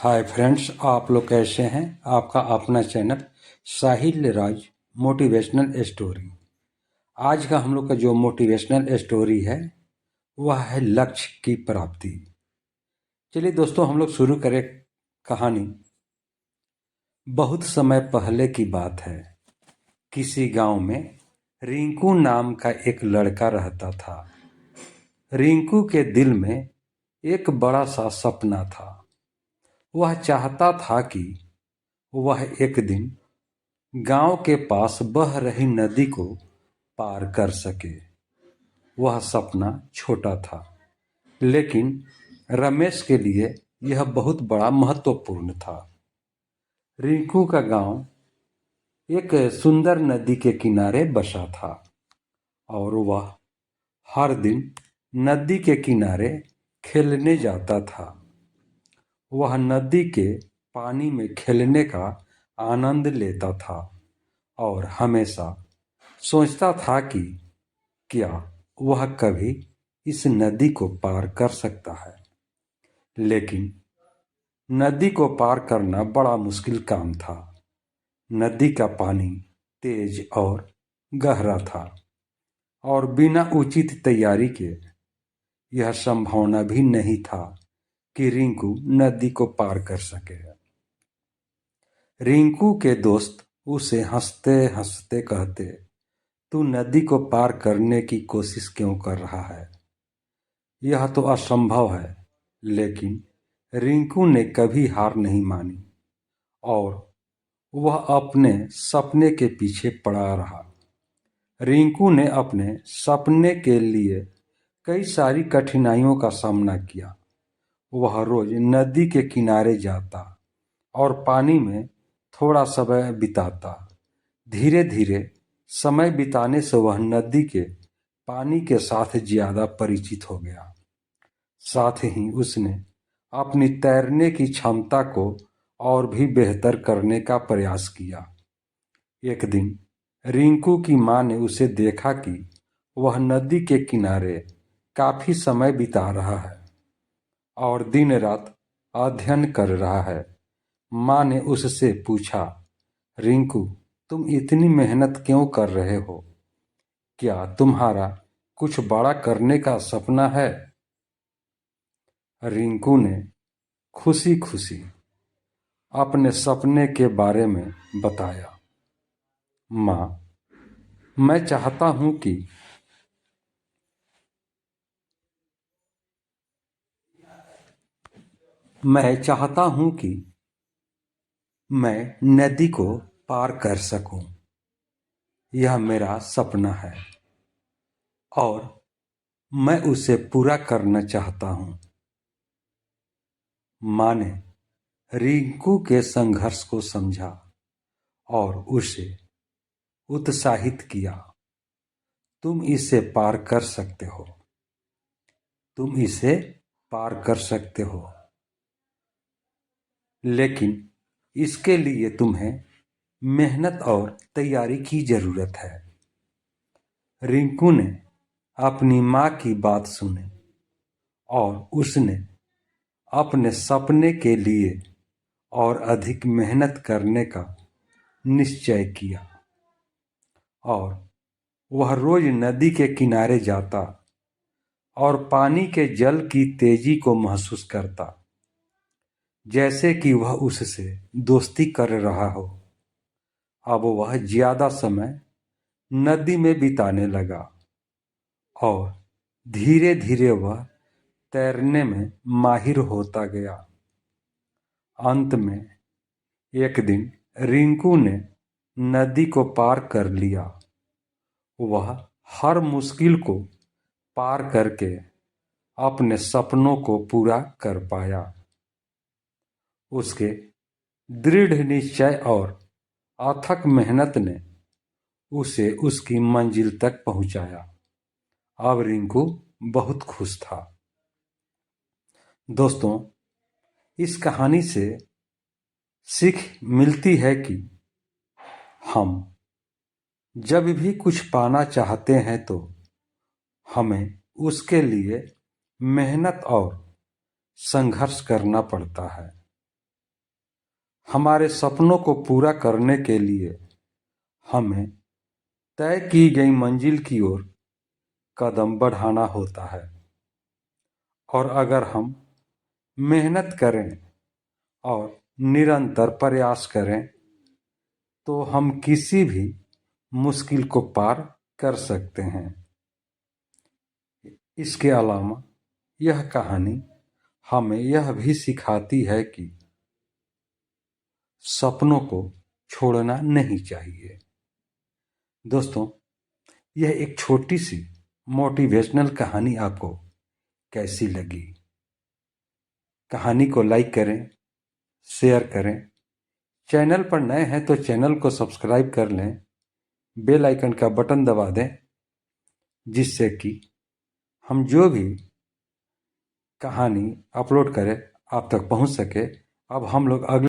Hi friends, आप लोग कैसे हैं। आपका अपना चैनल साहिल राज मोटिवेशनल स्टोरी। आज का हम लोग का जो मोटिवेशनल स्टोरी है वह है लक्ष्य की प्राप्ति। चलिए दोस्तों, हम लोग शुरू करें कहानी। बहुत समय पहले की बात है। किसी गांव में रिंकू नाम का एक लड़का रहता था। रिंकू के दिल में एक बड़ा सा सपना था। वह चाहता था कि वह एक दिन गांव के पास बह रही नदी को पार कर सके। वह सपना छोटा था, लेकिन रमेश के लिए यह बहुत बड़ा महत्वपूर्ण था। रिंकू का गांव एक सुंदर नदी के किनारे बसा था और वह हर दिन नदी के किनारे खेलने जाता था। वह नदी के पानी में खेलने का आनंद लेता था और हमेशा सोचता था कि क्या वह कभी इस नदी को पार कर सकता है। लेकिन नदी को पार करना बड़ा मुश्किल काम था। नदी का पानी तेज और गहरा था और बिना उचित तैयारी के यह संभावना भी नहीं था कि रिंकू नदी को पार कर सके। रिंकू के दोस्त उसे हंसते हंसते कहते, तू नदी को पार करने की कोशिश क्यों कर रहा है? यह तो असंभव है। लेकिन रिंकू ने कभी हार नहीं मानी और वह अपने सपने के पीछे पड़ा रहा। रिंकू ने अपने सपने के लिए कई सारी कठिनाइयों का सामना किया। वह रोज नदी के किनारे जाता और पानी में थोड़ा समय बिताता। धीरे धीरे समय बिताने से वह नदी के पानी के साथ ज्यादा परिचित हो गया। साथ ही उसने अपनी तैरने की क्षमता को और भी बेहतर करने का प्रयास किया। एक दिन रिंकू की माँ ने उसे देखा कि वह नदी के किनारे काफी समय बिता रहा है और दिन रात अध्ययन कर रहा है। माँ ने उससे पूछा, रिंकू, तुम इतनी मेहनत क्यों कर रहे हो? क्या तुम्हारा कुछ बड़ा करने का सपना है? रिंकू ने खुशी खुशी अपने सपने के बारे में बताया। माँ, मैं चाहता हूँ कि मैं नदी को पार कर सकूं। यह मेरा सपना है और मैं उसे पूरा करना चाहता हूँ। माँ ने रिंकू के संघर्ष को समझा और उसे उत्साहित किया। तुम इसे पार कर सकते हो। तुम इसे पार कर सकते हो। लेकिन इसके लिए तुम्हें मेहनत और तैयारी की जरूरत है। रिंकू ने अपनी माँ की बात सुनी और उसने अपने सपने के लिए और अधिक मेहनत करने का निश्चय किया और वह रोज नदी के किनारे जाता और पानी के जल की तेजी को महसूस करता, जैसे कि वह उससे दोस्ती कर रहा हो। अब वह ज्यादा समय नदी में बिताने लगा और धीरे धीरे वह तैरने में माहिर होता गया। अंत में एक दिन रिंकू ने नदी को पार कर लिया। वह हर मुश्किल को पार करके अपने सपनों को पूरा कर पाया। उसके दृढ़ निश्चय और अथक मेहनत ने उसे उसकी मंजिल तक पहुंचाया। अब रिंकू बहुत खुश था। दोस्तों, इस कहानी से सीख मिलती है कि हम जब भी कुछ पाना चाहते हैं तो हमें उसके लिए मेहनत और संघर्ष करना पड़ता है। हमारे सपनों को पूरा करने के लिए हमें तय की गई मंजिल की ओर कदम बढ़ाना होता है और अगर हम मेहनत करें और निरंतर प्रयास करें तो हम किसी भी मुश्किल को पार कर सकते हैं। इसके अलावा यह कहानी हमें यह भी सिखाती है कि सपनों को छोड़ना नहीं चाहिए। दोस्तों, यह एक छोटी सी मोटिवेशनल कहानी आपको कैसी लगी? कहानी को लाइक करें, शेयर करें। चैनल पर नए हैं तो चैनल को सब्सक्राइब कर लें, बेल आइकन का बटन दबा दें, जिससे कि हम जो भी कहानी अपलोड करें आप तक पहुंच सके। अब हम लोग अगले